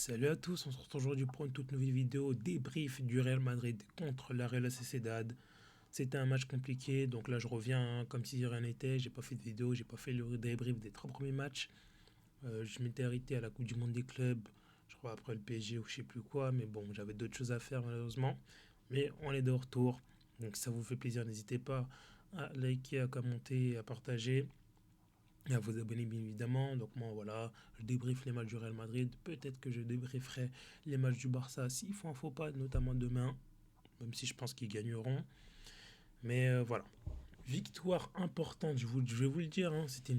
Salut à tous, on se retrouve aujourd'hui pour une toute nouvelle vidéo débrief du Real Madrid contre la Real Sociedad. C'était un match compliqué, donc là je reviens comme si rien n'était. J'ai pas fait de vidéo, j'ai pas fait le débrief des trois premiers matchs. Je m'étais arrêté à la Coupe du Monde des clubs, je crois après le PSG ou je sais plus quoi, mais bon, j'avais d'autres choses à faire malheureusement. Mais on est de retour, donc si ça vous fait plaisir, n'hésitez pas à liker, à commenter, à partager. Et à vous abonner bien évidemment. Donc moi voilà, je débriefe les matchs du Real Madrid. Peut-être que je débrieferai les matchs du Barça s'ils font un faux pas, notamment demain, même si je pense qu'ils gagneront. Mais voilà. Victoire importante, je vais vous le dire, hein, c'était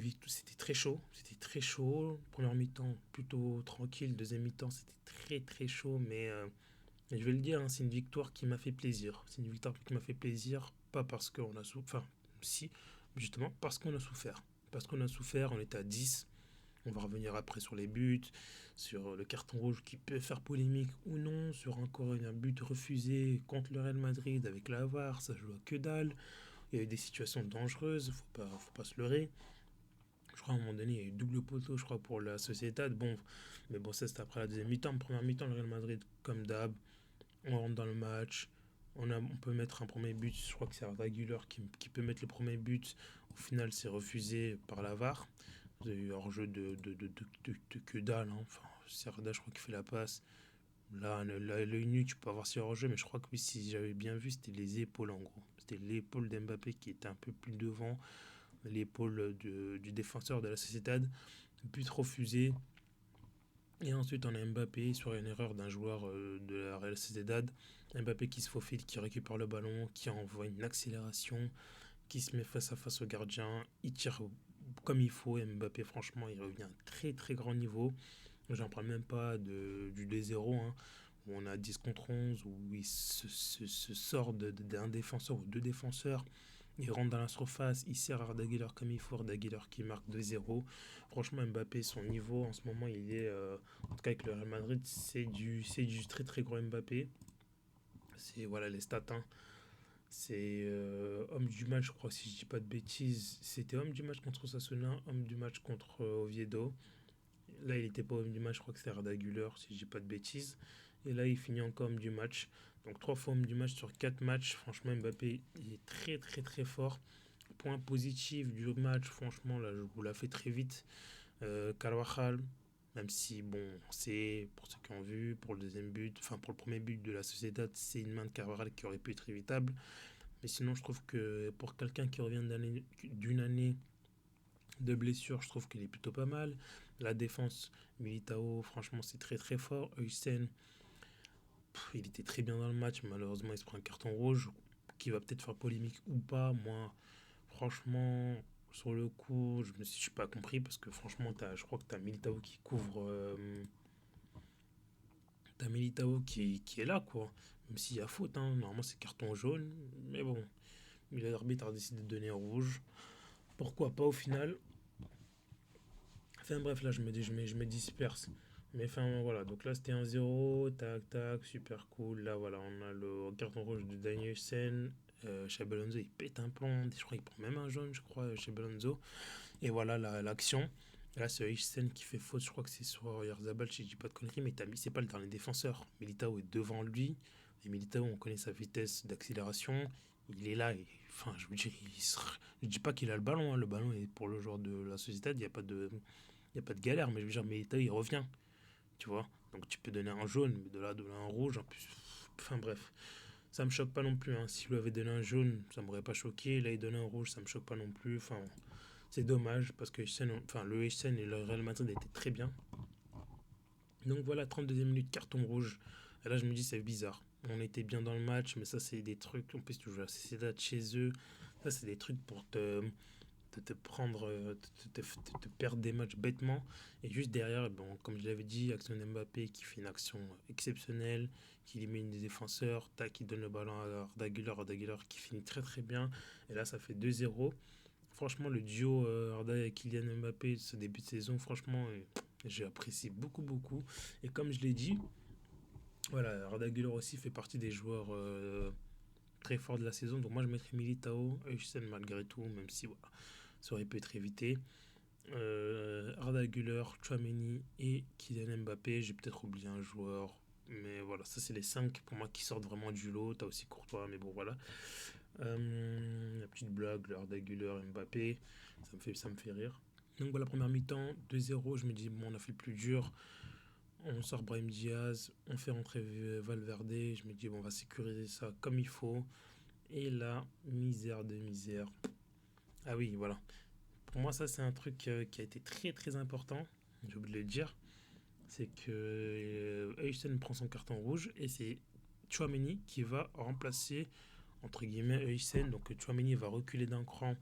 très chaud. C'était très chaud. Première mi-temps plutôt tranquille. Deuxième mi-temps c'était très très chaud. Mais je vais le dire, hein, c'est une victoire qui m'a fait plaisir. C'est une victoire qui m'a fait plaisir, pas parce qu'on a souffert. Enfin, si, justement, parce qu'on a souffert. Parce qu'on a souffert, on était à 10. On va revenir après sur les buts, sur le carton rouge qui peut faire polémique ou non, sur encore un but refusé contre le Real Madrid avec la VAR, ça joue à que dalle. Il y a eu des situations dangereuses, faut pas se leurrer. Je crois à un moment donné, il y a eu double poteau, je crois, pour la Sociedad. Bon, mais bon, ça c'était après la deuxième mi-temps. Première mi-temps, le Real Madrid, comme d'hab, on rentre dans le match. On peut mettre un premier but, je crois que c'est Arda Güler qui peut mettre le premier but. Au final, c'est refusé par la VAR. Hors-jeu de que dalle. Hein. Enfin, c'est Arda, je crois qu'il fait la passe. Là, l'œil nu, tu peux avoir sur hors-jeu, mais je crois que oui, si j'avais bien vu, c'était les épaules en gros. C'était l'épaule d'Mbappé qui était un peu plus devant, l'épaule du défenseur de la Sociedad. But refusé. Et ensuite, on a Mbappé sur une erreur d'un joueur de la Real Sociedad. Mbappé qui se faufile, qui récupère le ballon, qui envoie une accélération, qui se met face à face au gardien. Il tire comme il faut. Mbappé, franchement, il revient à un très très grand niveau. J'en parle même pas du 2-0, hein, où on a 10 contre 11, où il se sort d'un défenseur ou deux défenseurs. Il rentre dans la surface, il sert Arda Güler comme il faut, Arda Güler qui marque 2-0. Franchement, Mbappé, son niveau en ce moment, il est, en tout cas avec le Real Madrid, c'est du très très gros Mbappé. C'est voilà les stats, hein. C'est homme du match, je crois, si je dis pas de bêtises. C'était homme du match contre Osasuna, homme du match contre Oviedo. Là, il n'était pas homme du match, je crois que c'était Arda Güler, si je dis pas de bêtises. Et là, il finit encore homme du match. Donc, trois fois homme du match sur quatre matchs. Franchement, Mbappé, il est très, très, très fort. Point positif du match, franchement, là, je vous la fais très vite. Carvajal, même si, bon, c'est pour ceux qui ont vu, pour le deuxième but, enfin, pour le premier but de la Sociedad, c'est une main de Carvajal qui aurait pu être évitable. Mais sinon, je trouve que pour quelqu'un qui revient d'une année de blessure, je trouve qu'il est plutôt pas mal. La défense, Militao, franchement, c'est très très fort. Hussein, il était très bien dans le match. Malheureusement, il se prend un carton rouge qui va peut-être faire polémique ou pas. Moi, franchement, sur le coup, je suis pas compris parce que franchement, je crois que tu as Militao qui couvre. T'as Militao qui est là, quoi. Même s'il y a faute, hein. Normalement, c'est carton jaune. Mais bon, l'arbitre a décidé de donner un rouge. Pourquoi pas au final. Enfin bref, là je me disperse. Mais enfin voilà, donc là c'était 1-0, tac tac, super cool. Là voilà, on a le carton rouge de Danielsen. Xabi Alonso il pète un plomb, je crois qu'il prend même un jaune, je crois, Xabi Alonso. Et voilà l'action. Là c'est Hysén qui fait faute, je crois que c'est sur Yarzabal, si je dis pas de conneries, mais c'est pas le dernier défenseur. Militao est devant lui. Et Militao, on connaît sa vitesse d'accélération. Il est là, enfin je veux dire, je dis pas qu'il a le ballon, hein. Le ballon est pour le joueur de la société, il n'y a pas de galère, mais je veux dire, Militao, il revient, tu vois. Donc tu peux donner un jaune, mais de là un rouge, en plus. Enfin bref, ça me choque pas non plus. Hein. S'il lui avait donné un jaune, ça m'aurait pas choqué. Là, il donnait un rouge, ça me choque pas non plus. Enfin, c'est dommage parce que le Essen et le Real Madrid étaient très bien. Donc voilà, 32e minute, carton rouge. Et là, je me dis, c'est bizarre. On était bien dans le match, mais ça, c'est des trucs. En plus, tu joues à Sociedad chez eux. Ça, c'est des trucs pour te prendre, te perdre des matchs bêtement. Et juste derrière, bon, comme je l'avais dit, action Mbappé qui fait une action exceptionnelle, qui élimine des défenseurs, tac, qui donne le ballon à Arda Güler qui finit très très bien. Et là, ça fait 2-0. Franchement, le duo Arda et Kylian Mbappé, ce début de saison, franchement, j'ai apprécié beaucoup beaucoup. Et comme je l'ai dit, voilà, Arda Güler aussi fait partie des joueurs très forts de la saison. Donc moi, je mettrais Militao, Hussein malgré tout, même si voilà, ça aurait pu être évité. Arda Güler, Tchouaméni et Kylian Mbappé. J'ai peut-être oublié un joueur. Mais voilà, ça c'est les 5 pour moi qui sortent vraiment du lot. T'as aussi Courtois, mais bon voilà. La petite blague, le Arda Güler, Mbappé, ça me fait rire. Donc voilà, première mi-temps, 2-0. Je me dis, bon, on a fait le plus dur. On sort Brahim Diaz, on fait rentrer Valverde. Je me dis, bon, on va sécuriser ça comme il faut. Et là, misère de misère. Ah oui, voilà. Pour moi, ça, c'est un truc qui a été très très important. J'ai oublié de le dire. C'est que Eysen prend son carton rouge et c'est Chouameni qui va remplacer entre guillemets Eysen. Donc Chouameni va reculer d'un cran.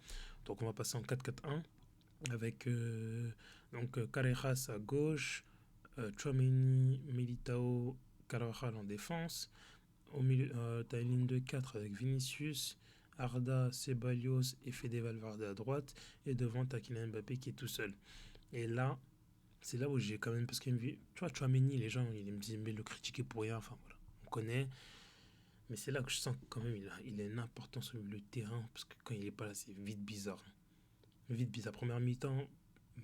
Donc on va passer en 4-4-1 avec Carreras à gauche, Chouameni, Militao, Carvajal en défense. Au milieu, t'as une ligne de 4 avec Vinicius, Arda, Ceballos et Fede Valverde à droite. Et devant, t'as Kylian Mbappé qui est tout seul. Et là, c'est là où j'ai quand même. Parce que, tu vois, Chouameni, les gens, ils me disent, mais le critiquer pour rien. Enfin, voilà, on connaît. Mais c'est là que je sens que quand même, il a une importance sur le terrain. Parce que quand il est pas là, c'est vite bizarre. Vite bizarre. Première mi-temps,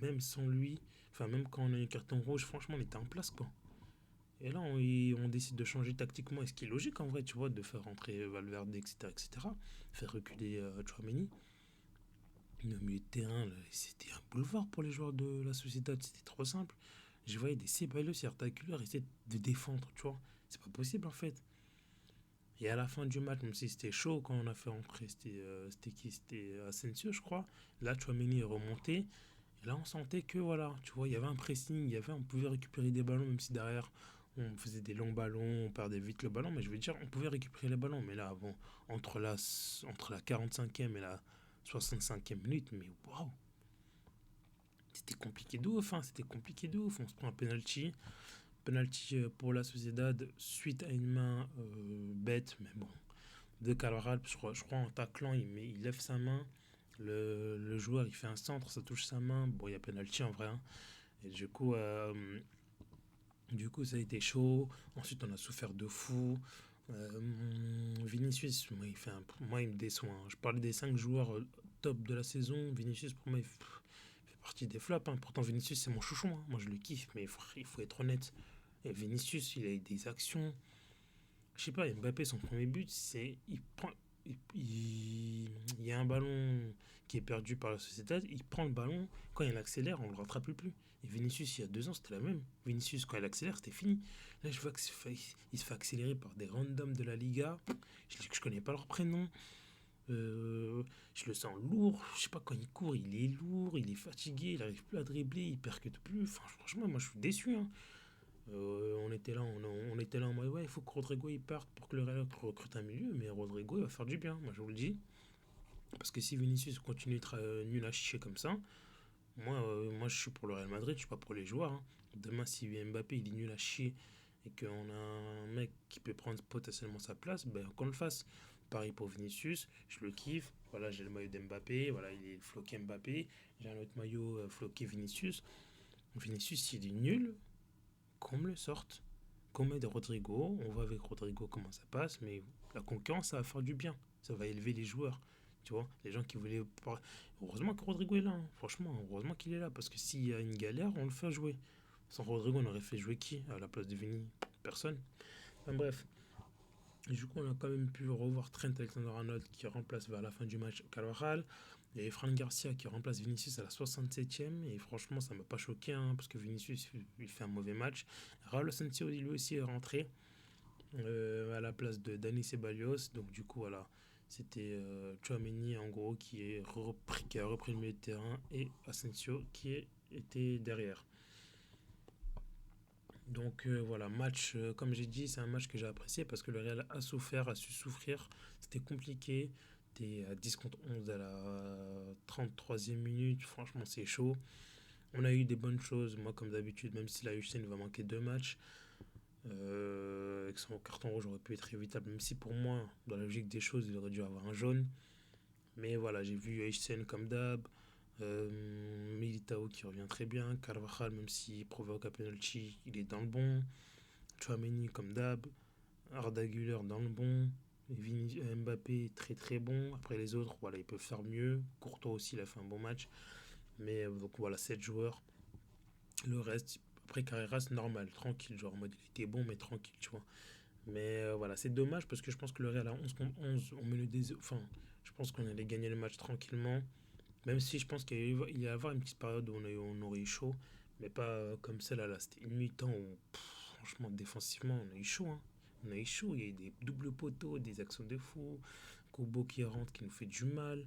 même sans lui, enfin, même quand on a eu un carton rouge, franchement, on était en place, quoi. Et là, on décide de changer tactiquement, et ce qui est logique en vrai, tu vois, de faire rentrer Valverde, etc., etc., faire reculer Chouameni. Mais au milieu de terrain, là, c'était un boulevard pour les joueurs de la Sociedad, c'était trop simple. Je voyais des Ceballos et Arda Güler essayer de défendre, tu vois. C'est pas possible en fait. Et à la fin du match, même si c'était chaud quand on a fait rentrer, c'était qui? C'était Asensio, je crois. Là, Chouameni est remonté. Et là, on sentait que, voilà, tu vois, il y avait un pressing, on pouvait récupérer des ballons, même si derrière, on faisait des longs ballons, on perdait vite le ballon. Mais je veux dire, on pouvait récupérer les ballons. Mais là, avant, entre la 45e et la 65e minute, mais waouh, c'était compliqué de ouf, hein, c'était compliqué de ouf. On se prend un penalty. Penalty pour la Sociedad suite à une main bête, mais bon, de Carvajal, je crois en taclant, il lève sa main. Le joueur, il fait un centre, ça touche sa main. Bon, il y a penalty en vrai, hein. Et du coup, ça a été chaud. Ensuite, on a souffert de fou. Vinicius, moi, il me déçoit, hein. Je parlais des 5 joueurs top de la saison. Vinicius, pour moi, il fait partie des flops, hein. Pourtant, Vinicius, c'est mon chouchon, hein. Moi, je le kiffe, mais il faut être honnête. Et Vinicius, il a eu des actions. Je sais pas, Mbappé, son premier but, c'est. Il prend. Il y a un ballon qui est perdu par la société. Il prend le ballon. Quand il accélère, on ne le rattrape plus. Et Vinicius, il y a 2 ans, c'était la même. Vinicius, quand il accélère, c'était fini. Là, je vois qu'il se fait accélérer par des randoms de la Liga. Je connais pas leur prénom. Je le sens lourd. Je sais pas, quand il court, il est lourd, il est fatigué, il n'arrive plus à dribbler, il percute plus. Enfin, franchement, moi, je suis déçu, hein. On était là en mode ouais, il faut que Rodrigo il parte pour que le Real recrute un milieu, mais Rodrigo il va faire du bien, moi je vous le dis. Parce que si Vinicius continue d'être nul à chier comme ça, moi je suis pour le Real Madrid, je suis pas pour les joueurs, hein. Demain, si Mbappé il est nul à chier et qu'on a un mec qui peut prendre potentiellement sa place, ben qu'on le fasse. Pareil pour Vinicius, je le kiffe. Voilà, j'ai le maillot d'Mbappé, voilà, il est floqué Mbappé. J'ai un autre maillot floqué Vinicius. Vinicius, s'il est nul, qu'on me le sorte. Qu'on met de Rodrigo, on voit avec Rodrigo comment ça passe, mais la concurrence, ça va faire du bien. Ça va élever les joueurs. Tu vois, les gens qui voulaient. Heureusement que Rodrigo est là, hein. Franchement, heureusement qu'il est là, parce que s'il y a une galère, on le fait jouer. Sans Rodrigo, on aurait fait jouer qui à la place de Vini? Personne. Enfin bref. Et du coup, on a quand même pu revoir Trent Alexander-Arnold qui remplace vers la fin du match Carvajal. Et Fran Garcia qui remplace Vinicius à la 67e. Et franchement, ça m'a pas choqué, hein, parce que Vinicius il fait un mauvais match. Raul Asensio lui aussi est rentré à la place de Dani Ceballos. Donc du coup, voilà, c'était Chouameni en gros qui a repris le milieu de terrain et Asensio qui était derrière. Donc voilà, match, comme j'ai dit, c'est un match que j'ai apprécié parce que le Real a souffert, a su souffrir. C'était compliqué. T'es à 10 contre 11 à la 33e minute. Franchement, c'est chaud. On a eu des bonnes choses. Moi, comme d'habitude, même si la UCN va manquer 2 matchs, avec son carton rouge aurait pu être évitable. Même si pour moi, dans la logique des choses, il aurait dû avoir un jaune. Mais voilà, j'ai vu HCN comme d'hab. Militao qui revient très bien. Carvajal, même s'il provoque un penalty, il est dans le bon. Chouameni comme d'hab. Arda Güler dans le bon. Mbappé très très bon. Après les autres, voilà, ils peuvent faire mieux. Courtois aussi, il a fait un bon match. Mais donc voilà, 7 joueurs. Le reste, après Carreras, normal, tranquille. Genre en mode il était bon, mais tranquille, tu vois. Mais voilà, c'est dommage parce que je pense que le Real à 11 contre 11, on met le enfin, je pense qu'on allait gagner le match tranquillement. Même si je pense qu'il y a avoir une petite période où on aurait eu chaud, mais pas comme celle-là. Là. C'était une mi-temps où, franchement, défensivement, on a eu chaud. Hein. On a eu chaud. Il y a eu des doubles poteaux, des actions de fou, Kobo qui rentre, qui nous fait du mal.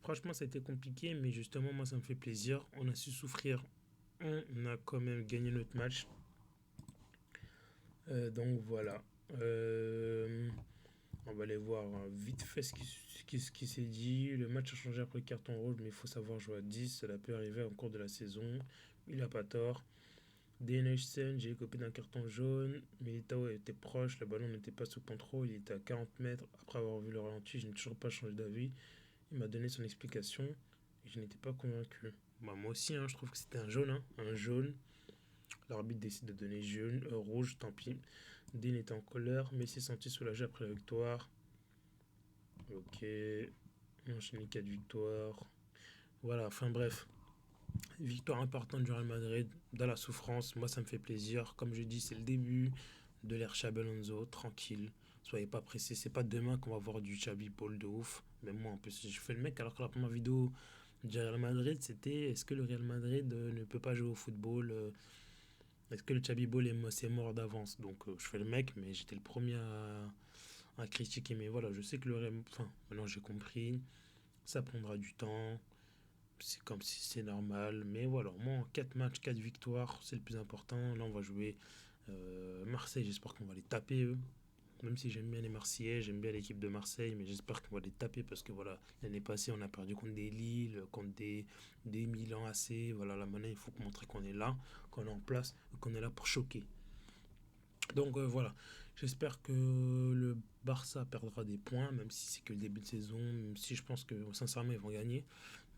Franchement, ça a été compliqué, mais justement, moi, ça me fait plaisir. On a su souffrir. On a quand même gagné notre match. Donc voilà. Euh, on va aller voir vite fait ce qui s'est dit. Le match a changé après le carton rouge, mais il faut savoir jouer à 10. Cela peut arriver au cours de la saison. Il n'a pas tort. DNHSN, j'ai écopé d'un carton jaune. Militao était proche, le ballon n'était pas sous contrôle. Il était à 40 mètres. Après avoir vu le ralenti, je n'ai toujours pas changé d'avis. Il m'a donné son explication et je n'étais pas convaincu. Bah, moi aussi, hein, je trouve que c'était un jaune. Hein, un jaune. L'arbitre décide de donner jaune, rouge, tant pis. Dean était en colère, mais s'est senti soulagé après la victoire. Ok. Enchaîné 4 victoires. Voilà, enfin bref. Victoire importante du Real Madrid dans la souffrance. Moi, ça me fait plaisir. Comme je dis, c'est le début de l'ère Xabi Alonso. Tranquille. Soyez pas pressés. C'est pas demain qu'on va voir du Xabi Paul de ouf. Même moi, en plus, je fais le mec alors que la première vidéo du Real Madrid, c'était est-ce que le Real Madrid ne peut pas jouer au football est-ce que le Xabi Ball c'est mort d'avance. Donc, je fais le mec, mais j'étais le premier à critiquer. Mais voilà, je sais que le Real. Enfin, maintenant j'ai compris. Ça prendra du temps. C'est comme si c'est normal. Mais voilà, au moins 4 matchs, 4 victoires, c'est le plus important. Là, on va jouer Marseille. J'espère qu'on va les taper, eux. Même si j'aime bien les Marseillais, j'aime bien l'équipe de Marseille, mais j'espère qu'on va les taper parce que voilà, l'année passée, on a perdu contre des Lille, contre des Milan AC. Voilà, là maintenant, il faut montrer qu'on est là, qu'on est en place, qu'on est là pour choquer. Donc voilà, j'espère que le Barça perdra des points, même si c'est que le début de saison, même si je pense que sincèrement ils vont gagner,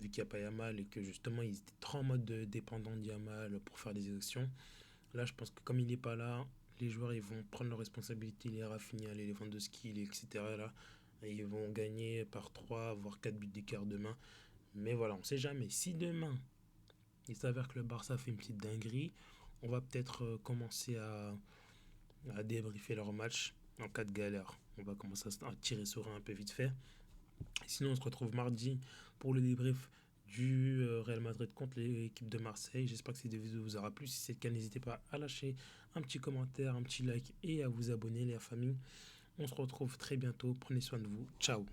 vu qu'il n'y a pas Yamal et que justement ils étaient trop en mode dépendant de Yamal pour faire des actions. Là, je pense que comme il n'est pas là, les joueurs ils vont prendre leurs responsabilités, les Rafinha, les Lewandowski, etc. Là, et ils vont gagner par 3 voire 4 buts d'écart demain. Mais voilà, on ne sait jamais. Si demain il s'avère que le Barça fait une petite dinguerie, on va peut-être commencer à débriefer leur match en cas de galère. On va commencer à tirer sur un peu vite fait. Sinon, on se retrouve mardi pour le débrief du Real Madrid contre l'équipe de Marseille. J'espère que cette vidéo vous aura plu. Si c'est le cas, n'hésitez pas à lâcher un petit commentaire, un petit like et à vous abonner, les familles. On se retrouve très bientôt. Prenez soin de vous. Ciao.